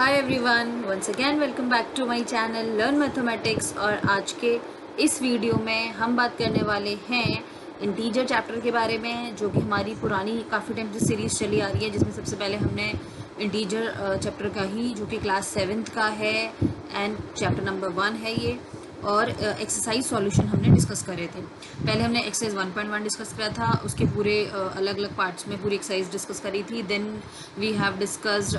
Hi everyone, once again welcome back to my channel learn mathematics. और आज के इस वीडियो में हम बात करने वाले हैं इंटीजर चैप्टर के बारे में, जो कि हमारी पुरानी काफ़ी टाइम से सीरीज़ चली आ रही है, जिसमें सबसे पहले हमने इंटीजर चैप्टर का ही, जो कि क्लास 7th का है एंड चैप्टर नंबर 1 है ये, और एक्सरसाइज सॉल्यूशन हमने डिस्कस करे थे। पहले हमने एक्सरसाइज 1.1 डिस्कस करा था, उसके पूरे अलग अलग पार्ट्स में पूरी एक्सरसाइज डिस्कस करी थी। Then we have discussed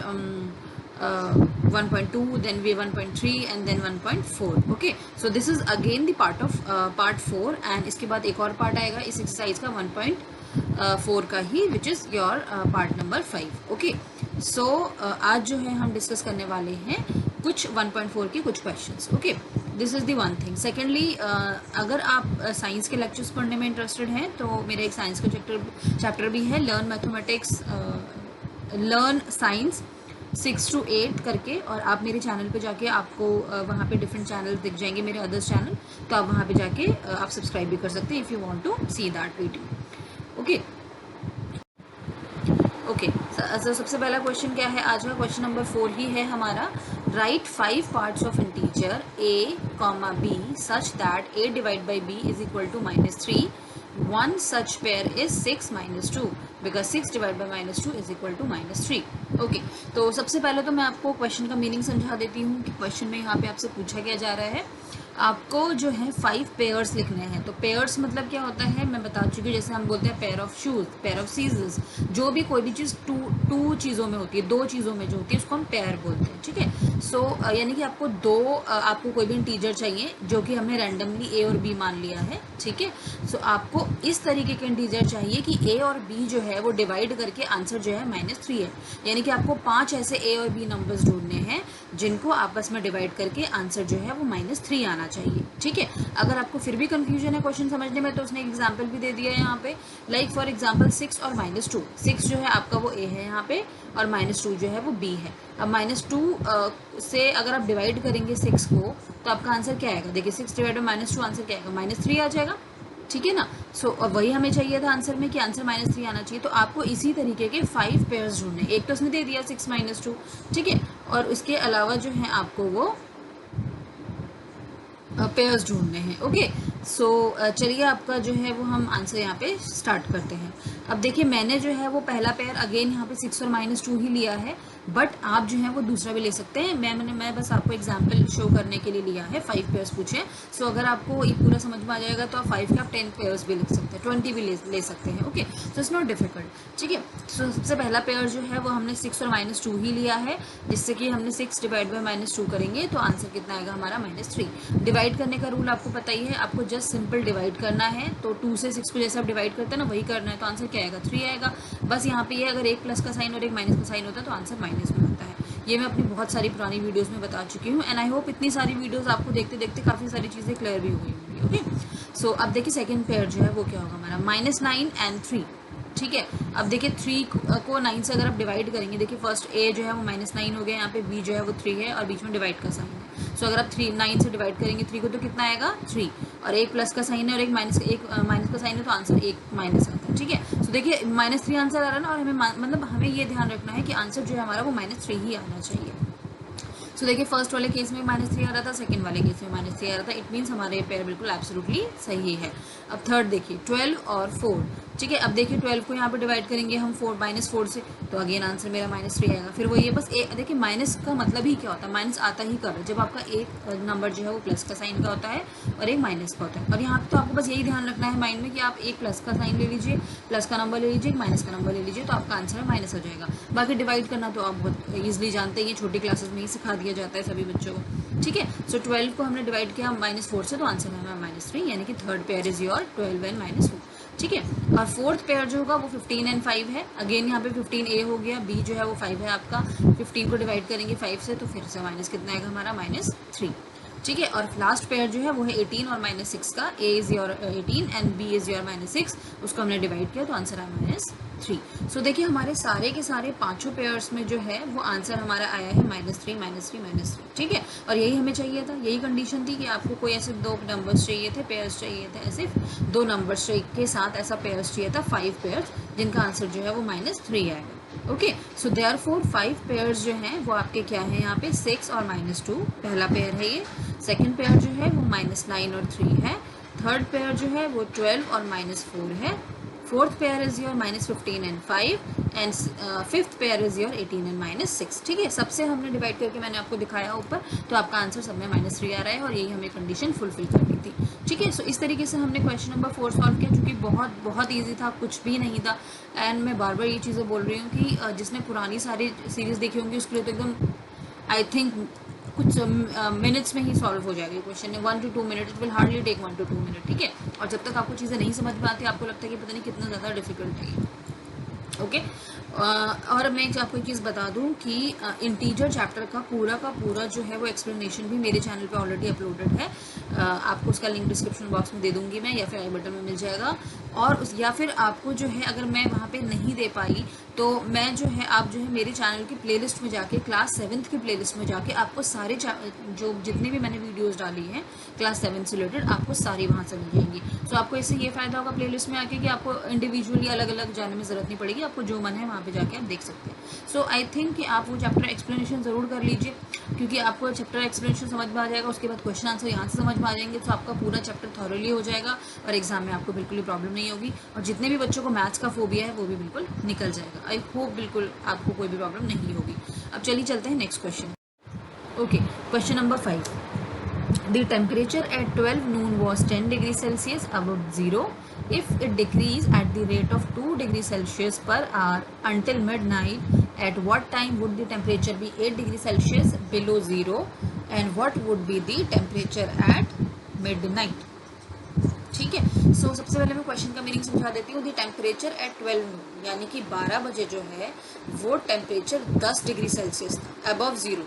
1.2, then we 1.3 and then 1.4. okay, so this is again the part of part 4 and इसके बाद एक और पार्ट आएगा इस एक्सरसाइज का 1.4 का ही, which is your part number 5. okay, so आज जो है हम डिस्कस करने वाले हैं कुछ 1.4 के कुछ questions. okay, this is the one thing. Secondly, अगर आप साइंस के लेक्चर्स पढ़ने में इंटरेस्टेड हैं तो मेरा एक साइंस का चैप्टर भी है, learn mathematics, learn science 6 to 8 करके, और आप मेरे चैनल पे जाके आपको वहाँ पे डिफरेंट चैनल दिख जाएंगे, मेरे अदर्स चैनल, तो आप वहाँ पे जाके आप सब्सक्राइब भी कर सकते हैं if you want to see that video. Okay okay, सबसे पहला क्वेश्चन क्या है आज का? क्वेश्चन नंबर 4 ही है हमारा. Right 5 parts of integer a, b such that a divide by b is equal to -3. One such pair is 6 minus 2 because 6 divided by -2 is equal to -3. Okay, तो सबसे पहले तो मैं आपको क्वेश्चन का मीनिंग समझा देती हूँ कि क्वेश्चन में यहाँ पे आपसे पूछा क्या जा रहा है. आपको जो है 5 पेयर्स लिखने हैं. तो पेयर्स मतलब क्या होता है मैं बता चुकी हूँ. जैसे हम बोलते हैं pair of shoes, pair of scissors, जो भी कोई भी चीज़ टू चीज़ों में होती है, दो चीज़ों में जो होती है उसको हम पेयर बोलते हैं. ठीक है, सो यानी कि आपको कोई भी इंटीजर चाहिए जो कि हमने रैंडमली ए और बी मान लिया है. ठीक है, सो आपको इस तरीके के इंटीजर चाहिए कि ए और बी जो है वो डिवाइड करके आंसर जो है -3 है. यानी कि आपको 5 ऐसे ए और बी नंबर्स ढूंढने हैं जिनको आपस में डिवाइड करके आंसर जो है वो -3 आना चाहिए. ठीक है, अगर आपको फिर भी कंफ्यूजन है क्वेश्चन समझने में तो उसने एग्जांपल भी दे दिया है यहाँ पे. लाइक फॉर एग्जांपल 6 और -2. 6 जो है आपका वो ए है यहाँ पे और -2 जो है वो बी है. अब -2 से अगर आप डिवाइड करेंगे 6 को तो आपका आंसर क्या आएगा? देखिए 6 डिवाइड बाई -2 आंसर क्या आएगा? -3 आ जाएगा. ठीक है ना. सो वही हमें चाहिए था आंसर में कि आंसर -3 आना चाहिए. तो आपको इसी तरीके के 5 पेयर्स ढूंढने. एक तो उसने दे दिया 6 -2. ठीक है, और उसके अलावा जो है आपको वो पेयर्स ढूंढने हैं. ओके, सो चलिए आपका जो है वो हम आंसर यहाँ पे स्टार्ट करते हैं. अब देखिए मैंने जो है वो पहला पेयर अगेन यहाँ पे 6 और -2 ही लिया है, बट आप जो है वो दूसरा भी ले सकते हैं. मैं बस आपको एग्जांपल शो करने के लिए लिया है. 5 पेयर्स पूछे. सो अगर आपको ये पूरा समझ में आ जाएगा तो आप 5 के आप 10 पेयर्स भी लिख सकते हैं, 20 भी ले सकते हैं. Okay, so it's not difficult. ठीक है, सो सबसे पहला पेयर जो है वो हमने 6 और -2 ही लिया है, जिससे कि हमने 6 डिवाइड बाई -2 करेंगे तो आंसर कितना आएगा हमारा? -3. डिवाइड करने का रूल आपको पता ही है, आपको जस्ट सिंपल डिवाइड करना है. तो 2 से 6 को जैसे आप डिवाइड करते हैं ना वही करना है. तो आंसर क्या आएगा? 3 आएगा. बस यहाँ पे ये अगर एक प्लस का साइन और एक माइनस का साइन होता है तो आंसर माइनस में आता है. ये मैं अपनी बहुत सारी पुरानी वीडियोस में बता चुकी हूँ एंड आई होप इतनी सारी वीडियोस आपको देखते देखते काफ़ी सारी चीज़ें क्लियर भी हुई होंगी. ओके, सो अब देखिए सेकंड पेयर जो है वो क्या होगा हमारा? -9 एंड 3. ठीक है, अब देखिए 3 को 9 से अगर आप डिवाइड करेंगे, देखिए फर्स्ट ए जो है वो -9 हो गया, यहाँ पे बी जो है वो 3 है और बीच में डिवाइड का साइन है. सो अगर आप 9 से डिवाइड करेंगे 3 को तो कितना आएगा? 3. और एक प्लस का साइन है और एक माइनस का साइन है तो आंसर एक माइनस आता है. ठीक है, सो देखिए -3 आंसर आ रहा है ना, और हमें मतलब हमें ये ध्यान रखना है कि आंसर जो है हमारा वो -3 ही आना चाहिए. सो देखिए फर्स्ट वाले केस में -3 आ रहा था, सेकंड वाले केस में -3 आ रहा था. इट मीन्स हमारे पेयर बिल्कुल एब्सोल्युटली सही है. अब थर्ड देखिए 12 और 4. ठीक है, अब देखिए 12 को यहाँ पे डिवाइड करेंगे हम -4 से तो अगेन आंसर मेरा -3 आएगा. फिर वो ये बस देखिए माइनस का मतलब ही क्या होता है? माइनस आता ही कब है? जब आपका एक नंबर जो है वो प्लस का साइन का होता है और एक माइनस का होता है. और यहाँ पे तो आपको बस यही ध्यान रखना है माइंड में कि आप एक प्लस का साइन ले लीजिए, प्लस का नंबर ले लीजिए, एक माइनस का नंबर ले लीजिए, तो आपका आंसर माइनस हो जाएगा. बाकी डिवाइड करना तो आप बहुत ईजिली जानते हैं, ये छोटी क्लासेस में ही सिखा दिया जाता है सभी बच्चों को. ठीक है, सो 12 को हमने डिवाइड किया -4 से तो आंसर है हमारा -3, यानी कि third pair is your 12 and -4. ठीक है, और फोर्थ पेयर जो होगा वो 15 एंड 5 है. अगेन यहाँ पे 15 ए हो गया, बी जो है वो 5 है आपका. 15 को डिवाइड करेंगे 5 से तो फिर से माइनस कितना आएगा हमारा? -3. ठीक है, और लास्ट पेयर जो है वो है 18 और -6 का. A is your 18 and B is your -6. उसको हमने डिवाइड किया तो आंसर आया -3. सो देखिए हमारे सारे के सारे पांचों पेयर्स में जो है वो आंसर हमारा आया है -3 -3 -3. ठीक है, और यही हमें चाहिए था, यही कंडीशन थी कि आपको कोई ऐसे दो नंबर्स चाहिए थे, पेयर्स चाहिए थे, ऐसे दो नंबर्स के साथ ऐसा पेयर्स चाहिए था, 5 पेयर्स जिनका आंसर जो है वो -3 आएगा. ओके, सो देयरफॉर 5 पेयर्स जो हैं वो आपके क्या हैं यहाँ पे 6 और -2 पहला पेयर है ये। सेकंड पेयर जो है वो -9 और 3 है। थर्ड पेयर जो है वो 12 और -4 है। Fourth pair is your -15 and 5 and fifth pair is your 18 and -6। ठीक है, सबसे हमने डिवाइड करके मैंने आपको दिखाया ऊपर, तो आपका आंसर सब में -3 आ रहा है और यही हमें कंडीशन फुलफिल करनी थी। ठीक है, सो इस तरीके से हमने क्वेश्चन नंबर 4 सॉल्व किया, जो कि बहुत बहुत ईजी था, कुछ भी नहीं था। एंड मैं बार बार ये चीज़ें बोल रही हूँ कि जिसने पुरानी सारी सीरीज देखी होंगी उसके लिए तो एकदम आई थिंक कुछ मिनट्स में ही सॉल्व हो जाएगी question, 1 to 2 minute, it will hardly take 1 to 2 minute. ठीक है, और जब तक आपको चीज़ें नहीं समझ में आती आपको लगता है कि पता नहीं कितना ज़्यादा डिफिकल्ट है ये। ओके, और मैं आपको एक चीज़ बता दूं कि इंटीजर चैप्टर का पूरा जो है वो एक्सप्लेनेशन भी मेरे चैनल पे ऑलरेडी अपलोडेड है। आपको उसका लिंक डिस्क्रिप्शन बॉक्स में दे दूंगी मैं, या फिर आई बटन में मिल जाएगा। और उस या फिर आपको जो है अगर मैं वहाँ पे नहीं दे पाई तो मैं जो है आप जो है मेरे चैनल की प्लेलिस्ट में जाके क्लास 7th की प्लेलिस्ट में जाके आपको सारे जो जितनी भी मैंने वीडियोस डाली हैं क्लास 7 से रिलेटेड आपको सारी वहाँ से मिल जाएंगी। सो आपको इससे ये फ़ायदा होगा प्लेलिस्ट में आके कि आपको इंडिविजुअली अलग अलग जाने में ज़रूरत नहीं पड़ेगी, आपको जो मन है वहाँ पे जाके आप देख सकते हैं। सो आई थिंक कि आप वो चैप्टर एक्सप्लेनेशन ज़रूर कर लीजिए, क्योंकि आपको चैप्टर एक्सप्लेनेशन समझ में आ जाएगा, उसके बाद क्वेश्चन आंसर यहाँ से समझ में आ जाएंगे, तो आपका पूरा चैप्टर थॉरली हो जाएगा और एग्जाम में आपको बिल्कुल भी प्रॉब्लम नहीं होगी। और जितने भी बच्चों को मैथ्स का फोबिया है वो भी बिल्कुल निकल जाएगा। आई होप बिल्कुल आपको कोई भी प्रॉब्लम नहीं होगी। अब चलिए चलते हैं next question. Okay, question number 5। The temperature at 12 noon was 10 degrees Celsius above zero. If it decreased at the rate of 2 degrees Celsius per hour until midnight, at what time would the temperature be 8 degrees Celsius below zero? And what would be the temperature at midnight? ठीक है, सो सबसे पहले मैं question का meaning समझा देती हूँ। The temperature at 12 नून यानी कि 12 बजे जो है वो टेम्परेचर 10 डिग्री सेल्सियस था, अबव जीरो,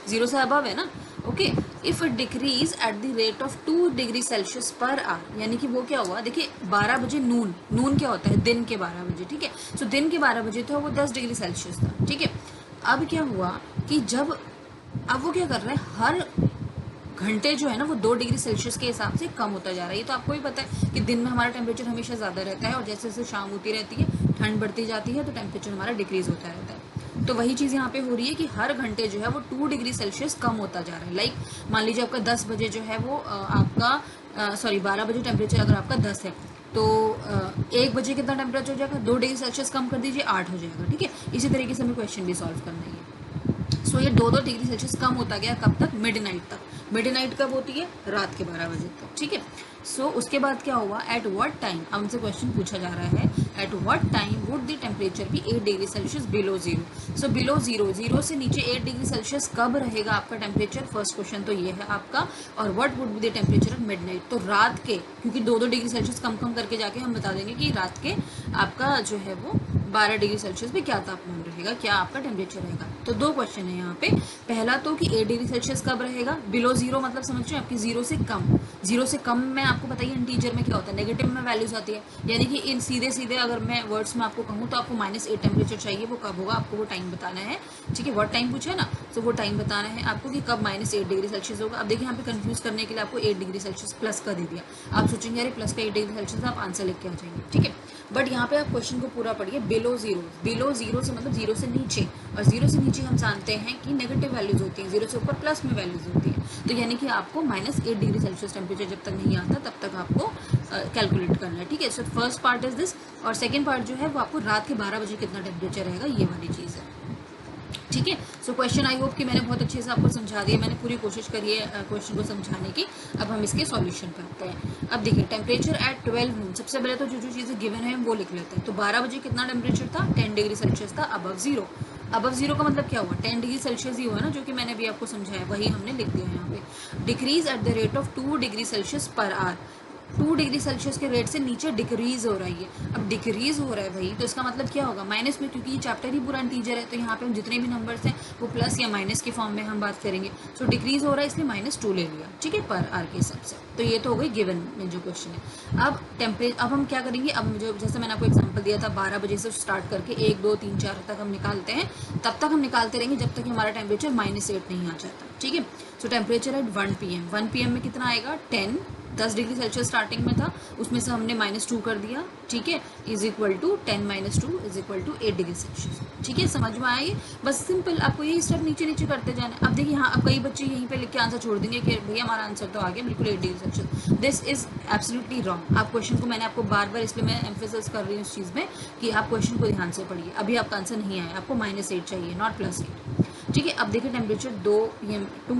जीरो से अबव है ना। Okay, if it decrease at the rate of 2 degree Celsius per hour, यानी कि वो क्या हुआ, देखिए 12 बजे नून, नून क्या होता है, दिन के 12 बजे। ठीक है, सो दिन के 12 बजे था वो 10 डिग्री सेल्सियस था। ठीक है, अब क्या हुआ कि अब वो क्या कर रहा है, हर घंटे जो है ना वो 2 डिग्री सेल्सियस के हिसाब से कम होता जा रहा है। ये तो आपको भी पता है कि दिन में हमारा टेम्परेचर हमेशा ज़्यादा रहता है और जैसे जैसे शाम होती रहती है ठंड बढ़ती जाती है तो टेम्परेचर हमारा डिक्रीज होता रहता है। तो वही चीज़ यहाँ पे हो रही है कि हर घंटे जो है वो 2 डिग्री सेल्सियस कम होता जा रहा है। लाइक मान लीजिए आपका 10 बजे जो है वो आपका 12 बजे टेम्परेचर अगर आपका 10 है तो 1 बजे कितना टेम्परेचर हो जाएगा, 2 डिग्री सेल्सियस कम कर दीजिए, 8 हो जाएगा। ठीक है, इसी तरीके से हमें क्वेश्चन भी सॉल्व करना है। सो ये 2-2 डिग्री सेल्सियस कम होता गया, कब तक, मिडनाइट तक। मिडनाइट कब होती है, रात के 12 बजे तक। ठीक है, सो उसके बाद क्या हुआ, एट व्हाट टाइम, अब हमसे क्वेश्चन पूछा जा रहा है at what time would the temperature भी 8 degree Celsius below zero. So below zero, zero से नीचे 8 डिग्री सेल्सियस कब रहेगा आपका टेम्परेचर, फर्स्ट क्वेश्चन तो ये है आपका। और what would be the temperature at midnight, तो रात के, क्योंकि 2-2 डिग्री सेल्सियस कम कम करके जाके हम बता देंगे कि रात के आपका जो है वो 12 डिग्री सेल्सियस पे क्या तापमान रहेगा, क्या आपका टेम्परेचर रहेगा। तो 2 क्वेश्चन है यहाँ पे, पहला तो कि 8 डिग्री सेल्सियस कब रहेगा, बिलो जीरो मतलब समझ रहे हैं आपकी जीरो से कम। जीरो से कम में आपको बताइए इंटीजर में क्या होता है, नेगेटिव में वैल्यूज आती है, यानी कि इन सीधे सीधे अगर मैं वर्ड्स में आपको कहूँ तो आपको -8 टेम्परेचर चाहिए, वो कब होगा आपको वो टाइम बताना है। ठीक है, व्हाट टाइम पूछा है ना, तो वो टाइम बताना है आपको कि कब -8 डिग्री सेल्सियस होगा। अब देखिए यहाँ पे कंफ्यूज करने के लिए आपको 8 डिग्री सेल्सियस प्लस का दे दिया, आप सोचेंगे अरे प्लस का 8 डिग्री सेल्सियस, आप आंसर लिख के आ जाएंगे। ठीक है, बट यहाँ पे आप क्वेश्चन को पूरा पढ़िए, बिलो जीरो, बिलो जीरो से मतलब जीरो से नीचे, और जीरो से नीचे हम जानते हैं कि नेगेटिव वैल्यूज होती हैं, जीरो से ऊपर प्लस में वैल्यूज होती हैं। तो यानी कि आपको -8 डिग्री सेल्सियस टेम्परेचर जब तक नहीं आता तब तक आपको कैलकुलेट करना है। ठीक है, so first part is this, और सेकेंड पार्ट जो है वो आपको रात के 12 बजे कितना टेम्परेचर रहेगा, ये वाली चीज़ है। ठीक है, सो क्वेश्चन आई होप कि मैंने बहुत अच्छे से आपको समझा दिया, मैंने पूरी कोशिश करी है क्वेश्चन को समझाने की। अब हम इसके सॉल्यूशन करते हैं। अब देखिए टेम्परेचर एट 12 नून, सबसे पहले तो जो चीज़ें गिवन है वो लिख लेते हैं। तो 12 बजे कितना टेम्परेचर था, 10 डिग्री सेल्सियस था, अबव जीरो। अबव जीरो का मतलब क्या हुआ, 10 डिग्री सेल्सियस ही हुआ ना, जो कि मैंने अभी आपको समझाया वही हमने लिख दिया है यहाँ पे। Decrease at the rate of 2 degree Celsius per hour, 2 degree Celsius के रेट से नीचे डिक्रीज हो रही है। अब डिक्रीज हो रहा है भाई, तो इसका मतलब क्या होगा, माइनस में, क्योंकि ये चैप्टर ही पूरा इंटीजर है तो यहाँ पे हम जितने भी नंबर्स हैं वो प्लस या माइनस के फॉर्म में हम बात करेंगे। सो डिक्रीज हो रहा है इसलिए -2 ले लिया। ठीक है, पर आर के हिसाब से। तो ये तो हो गई गिवन में जो क्वेश्चन है। अब हम क्या करेंगे, अब जो जैसे मैंने आपको एग्जाम्पल दिया था 12 बजे से स्टार्ट करके 1, 2, 3, 4 तक हम निकालते हैं, तब तक हम निकालते रहेंगे जब तक हमारा टेम्परेचर -8 नहीं आ जाता। ठीक है, सो टेम्परेचर एट 1 PM, 1 PM में कितना आएगा, 10 10 डिग्री सेल्सियस स्टार्टिंग में था, उसमें से हमने -2 कर दिया, ठीक है, is equal to 10 - 2 is equal to 8 degree Celsius. ठीक है, समझ में आया ये? बस सिंपल आपको यही स्टेप नीचे नीचे करते जाना है। अब देखिए हाँ, अब कई बच्चे यहीं पे लिख के आंसर छोड़ देंगे कि भैया हमारा आंसर तो आ गया बिल्कुल 8 degree Celsius. This is absolutely wrong. आप क्वेश्चन को, मैंने आपको बार बार, इसलिए मैं एम्फेसिस कर रही हूँ इस चीज़ में कि आप क्वेश्चन को ध्यान से पढ़िए। अभी आपका आंसर नहीं आया, आपको -8 चाहिए, नॉट +8। ठीक है, अब देखिए टेम्परेचर 2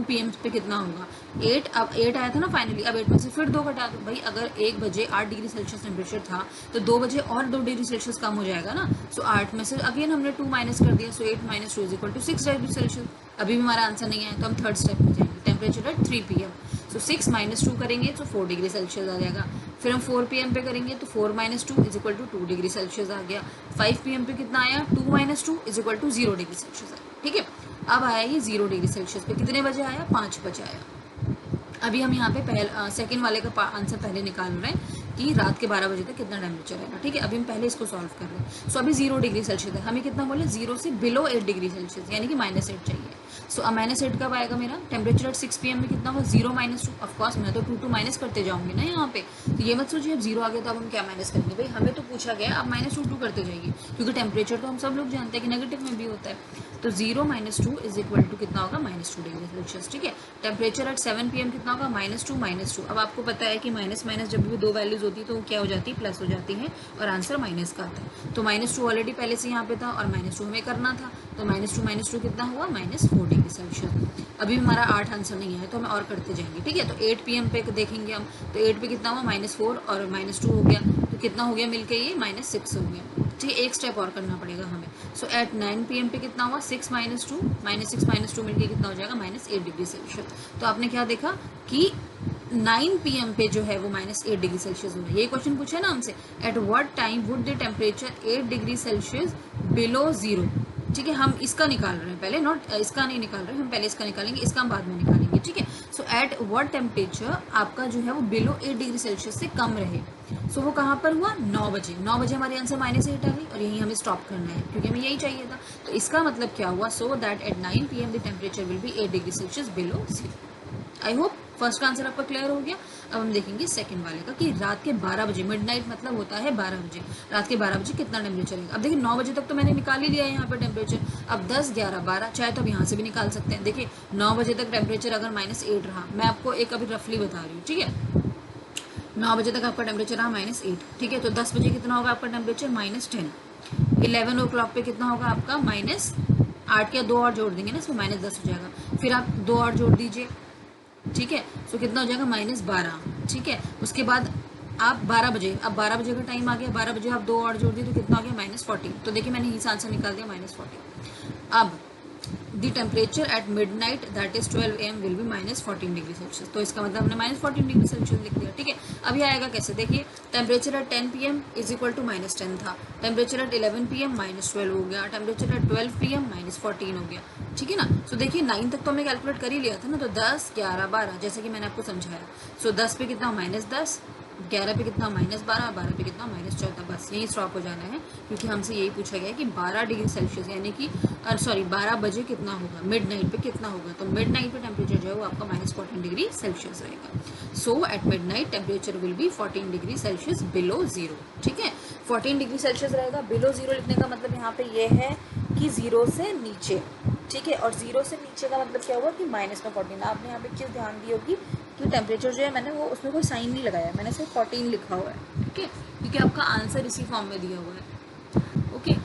PM पे कितना होगा, 8। अब 8 आया था ना फाइनली, अब 8 में से फिर 2 घटा दो भाई। अगर 1 बजे 8 डिग्री सेल्सियस टेम्परेचर था तो 2 बजे और 2 डिग्री सेल्सियस कम हो जाएगा ना। सो 8 में से अगेन हमने 2 माइनस कर दिया, so 8 - 2 is equal to 6 degree Celsius. अभी भी हमारा आंसर नहीं आया, तो हम थर्ड स्टेप में जाएंगे, टेम्परेचर एट 3 PM। सो 6 - 2 करेंगे तो 4 डिग्री सेल्सियस आ जाएगा। फिर हम 4 PM पे करेंगे तो 4 - 2 is equal to 2 degree Celsius आ गया। 5 PM पे कितना आया, 2 - 2 is equal to 0 degree Celsius आया। ठीक है, अब आया ये 0 डिग्री सेल्सियस पे कितने बजे आया, 5 बजे आया। अभी हम यहाँ पे सेकंड वाले का आंसर पहले निकाल रहे हैं कि रात के 12 बजे तक कितना टेम्परेचर रहेगा। ठीक है, अभी हम पहले इसको सॉल्व कर रहे हैं। सो अभी 0 डिग्री सेल्सियस है, हमें कितना बोले, 0 से बिलो 8 डिग्री सेल्सियस, यानी कि -8 चाहिए। सो अब -8 कब आएगा मेरा, टेम्परेचर एट 6 PM में कितना होगा, 0 - 2। ऑफकोर्स मैं तो 2 माइनस करते जाऊंगी ना यहाँ पे, तो ये मत सोचिए अब 0 आ गया तो अब हम क्या माइनस करेंगे। भाई हमें तो पूछा गया, अब -2 करते जाइए, क्योंकि टेम्परेचर तो हम सब लोग जानते हैं कि नेगेटिव में भी होता है। तो 0 - 2 इज इक्वल टू कितना होगा, -2 डिग्री सेल्सियस। ठीक है, टेम्परेचर एट 7 PM कितना होगा, -2 - 2। अब आपको पता है कि माइनस माइनस जब भी 2 वैल्यूज होती है तो वो क्या हो जाती है, प्लस हो जाती है, और आंसर माइनस का आता है। तो -2 ऑलरेडी पहले से यहाँ पे था और -2 हमें करना था, तो -2 - 2 कितना हुआ, -4 डिग्री सेल्सियस। अभी हमारा 8 आंसर नहीं आया, तो हमें और करते जाएंगे। ठीक है, तो 8 PM पे देखेंगे हम, तो 8 पे कितना हुआ, -4 और -2 हो गया, तो कितना हो गया मिलके, ये -6 हो गया। ठीक है, एक स्टेप और करना पड़ेगा हमें। सो एट 9 PM पे कितना हुआ, 6 - 2 -6 - 2 मिलके कितना हो जाएगा, -8 डिग्री सेल्सियस। तो आपने क्या देखा कि 9 PM पे जो है वो -8 डिग्री सेल्सियस हो रहा है। ये क्वेश्चन पूछा है ना हमसे, at what time would the temperature 8 degree Celsius below 0। ठीक है, हम इसका निकाल रहे हैं पहले, नॉट इसका नहीं निकाल रहे, हम पहले इसका निकालेंगे, इसका हम बाद में निकालेंगे। ठीक है, सो एट व्हाट टेम्परेचर आपका जो है वो बिलो 8 डिग्री सेल्सियस से कम रहे। सो वो कहाँ पर हुआ, 9 बजे। 9 बजे हमारे आंसर -8 आ गई, और यही हमें स्टॉप करना है क्योंकि हमें यही चाहिए था। तो इसका मतलब क्या हुआ, so that at 9 PM the temperature will B 8 degree Celsius below 0। I hope first का आंसर आपका क्लियर हो गया। अब हम देखेंगे सेकंड वाले का कि रात के 12 बजे, मिडनाइट मतलब होता है 12 बजे, रात के 12 बजे कितना टेम्परेचर रहेगा। अब देखिए 9 बजे तक तो मैंने निकाल ही लिया है यहाँ पर टेम्परेचर। अब 10, 11, 12 चाहे तो अब यहाँ से भी निकाल सकते हैं। देखिए 9 बजे तक टेम्परेचर अगर -8 रहा, मैं आपको एक अभी रफली बता रही हूँ। ठीक है, 9 बजे तक आपका टेम्परेचर रहा -8। ठीक है, तो 10 बजे कितना होगा आपका टेम्परेचर, -10। 11 o'clock पे कितना होगा आपका, -8 के 2 और जोड़ देंगे ना, इसमें -10 हो जाएगा। फिर आप 2 और जोड़ दीजिए। ठीक है, सो कितना हो जाएगा, -12। ठीक है, उसके बाद आप 12 बजे, अब 12 बजे का टाइम आ गया, 12 बजे आप 2 और जोड़ दिए तो कितना हो गया, -14। तो देखिए मैंने यही आंसर निकाल दिया, -14। अब the temperature at midnight that is 12 AM will be -14 degree Celsius. तो इसका मतलब हमने -14 डिग्री सेल्सियस लिख दिया। ठीक है, अभी आएगा कैसे, देखिए temperature at 10 PM is equal to -10 था, टेम्परेचर एट 11 PM -12 हो गया, टेम्परेचर एट 12 PM -14 हो गया। ठीक है ना, सो देखिए 9 तक तो हमने कैलकुलेट कर ही लिया था ना, तो 10, 11, 12 जैसे कि मैंने आपको समझाया। सो 10 पे कितना, -10, 11 पे कितना, -12, 12 पे कितना, -14। बस यही स्टॉप हो जाना है, क्योंकि हमसे यही पूछा गया है कि 12 डिग्री सेल्सियस यानी कि 12 बजे कितना होगा, मिड नाइट पे कितना होगा। तो मिड नाइट पे टेम्परेचर जो है वो आपका -14 डिग्री सेल्सियस रहेगा। So at midnight temperature will be 14 degree Celsius below 0। ठीक है, 14 डिग्री सेल्सियस रहेगा। बिलो 0 लिखने का मतलब यहाँ पे ये है कि 0 से नीचे। ठीक है, और 0 से नीचे का मतलब क्या हुआ कि -14। आपने यहाँ पे चीज़ ध्यान दी होगी कि टेम्परेचर जो है मैंने वो उसमें कोई साइन नहीं लगाया, मैंने सिर्फ 14 लिखा हुआ है। ठीक है, क्योंकि आपका आंसर इसी फॉर्म में दिया हुआ है। ओके,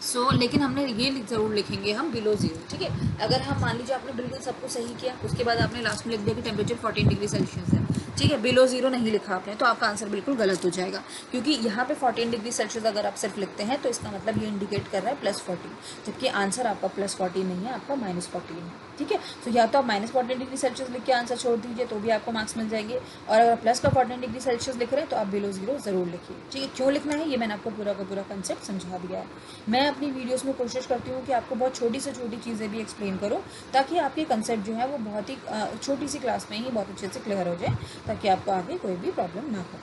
सो लेकिन हमने ये ज़रूर लिखेंगे हम बिलो 0। ठीक है, अगर हम मान लीजिए आपने बिल्कुल सबको सही किया, उसके बाद आपने लास्ट में लिख दिया कि टेम्परेचर 14 डिग्री सेल्सियस है। ठीक है, बिलो 0 नहीं लिखा आपने, तो आपका आंसर बिल्कुल गलत हो जाएगा, क्योंकि यहाँ पे 14 डिग्री सेल्सियस अगर आप सिर्फ लिखते हैं तो इसका मतलब ये इंडिकेट कर रहा है +14, जबकि आंसर आपका +14 नहीं है, आपका -14 है। ठीक है, तो या तो आप -14 डिग्री सेल्सियस लिख के आंसर छोड़ दीजिए तो भी आपको मार्क्स मिल जाएंगे, और अगर प्लस का 14 डिग्री सेल्सियस लिख रहे हैं तो आप बिलो 0 ज़रूर लिखिए। ठीक है, क्यों लिखना है ये मैंने आपको पूरा का पूरा कंसेप्ट समझा दिया है। मैं अपनी वीडियोस में कोशिश करती हूँ कि आपको बहुत छोटी से छोटी चीज़ें भी एक्सप्लेन करूँ, ताकि आपके कंसेप्ट जो है वो बहुत ही छोटी सी क्लास में ही बहुत अच्छे से क्लियर हो जाए, ताकि आपको आगे कोई भी प्रॉब्लम ना हो।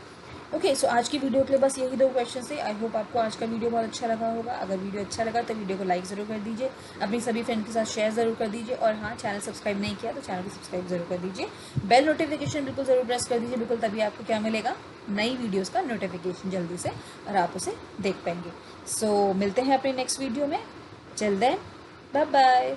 ओके, सो आज की वीडियो के लिए बस यही 2 क्वेश्चन थे। आई होप आपको आज का वीडियो बहुत अच्छा लगा होगा। अगर वीडियो अच्छा लगा तो वीडियो को लाइक ज़रूर कर दीजिए, अपनी सभी फ्रेंड के साथ शेयर ज़रूर कर दीजिए, और हाँ, चैनल सब्सक्राइब नहीं किया तो चैनल को सब्सक्राइब ज़रूर कर दीजिए। बेल नोटिफिकेशन बिल्कुल ज़रूर प्रेस कर दीजिए, बिल्कुल, तभी आपको क्या मिलेगा, नई वीडियोज़ का नोटिफिकेशन जल्दी से, और आप उसे देख पाएंगे। सो मिलते हैं अपने नेक्स्ट वीडियो में। Till then, bye bye.